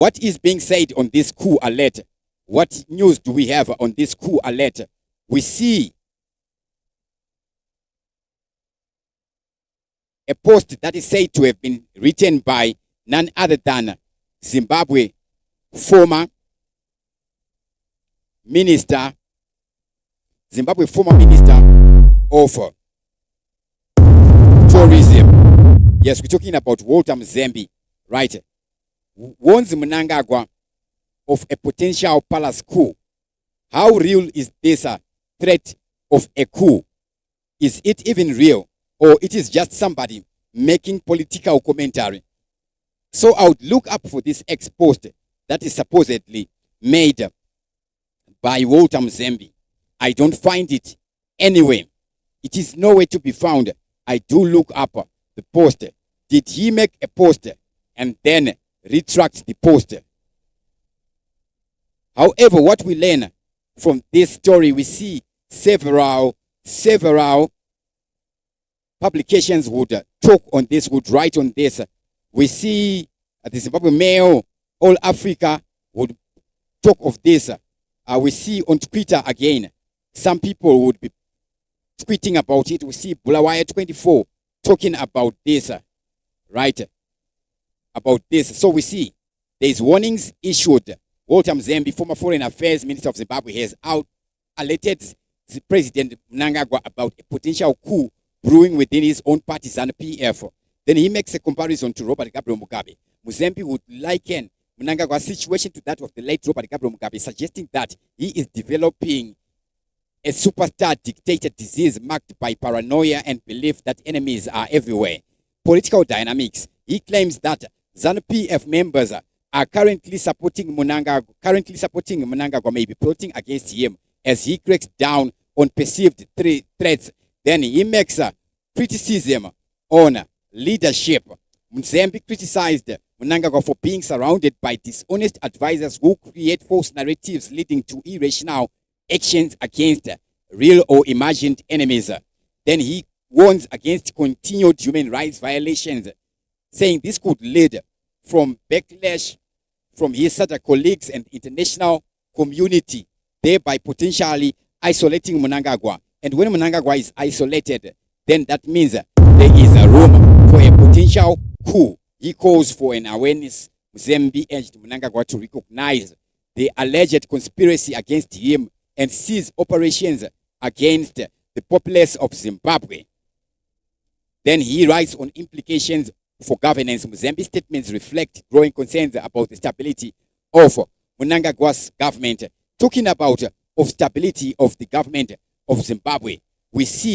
What is being said on this coup alert? What news do we have on this coup alert? We see a post that is said to have been written by none other than Zimbabwe former minister of tourism. Yes, we're talking about Walter Mzembi, right? Warns Mnangagwa of a potential palace coup. How real is this threat of a coup? Is it even real? Or it is just somebody making political commentary? So I would look up for this ex-post that is supposedly made by Walter Mzembi. I don't find it anywhere. It is nowhere to be found. I do look up the post. Did he make a post and then retract the post? However, what we learn from this story, we see several publications would talk on this, would write on this. We see the Zimbabwe Mail, All Africa would talk of this. We see on Twitter again, some people would be tweeting about it. We see Bulawaya 24 talking about this, right? About this. So we see there's warnings issued. Walter Mzembi, former Foreign Affairs Minister of Zimbabwe, has alerted the President Mnangagwa about a potential coup brewing within his own party, ZANU-PF. Then he makes a comparison to Robert Gabriel Mugabe. Mzembi would liken Mnangagwa's situation to that of the late Robert Gabriel Mugabe, suggesting that he is developing a superstar dictator disease marked by paranoia and belief that enemies are everywhere. Political dynamics. He claims that ZANU-PF members are currently supporting Mnangagwa, may be plotting against him as he cracks down on perceived threats. Then he makes a criticism on leadership. Mzembi criticized Mnangagwa for being surrounded by dishonest advisors who create false narratives leading to irrational actions against real or imagined enemies. Then he warns against continued human rights violations, saying this could lead from backlash from his other colleagues and international community, thereby potentially isolating Mnangagwa. And when Mnangagwa is isolated, then that means there is a room for a potential coup. He calls for an awareness. Mzembi urged Mnangagwa to recognize the alleged conspiracy against him and cease operations against the populace of Zimbabwe. Then he writes on implications for governance. Mzembi's statements reflect growing concerns about the stability of Mnangagwa's government. Talking about of stability of the government of Zimbabwe, we see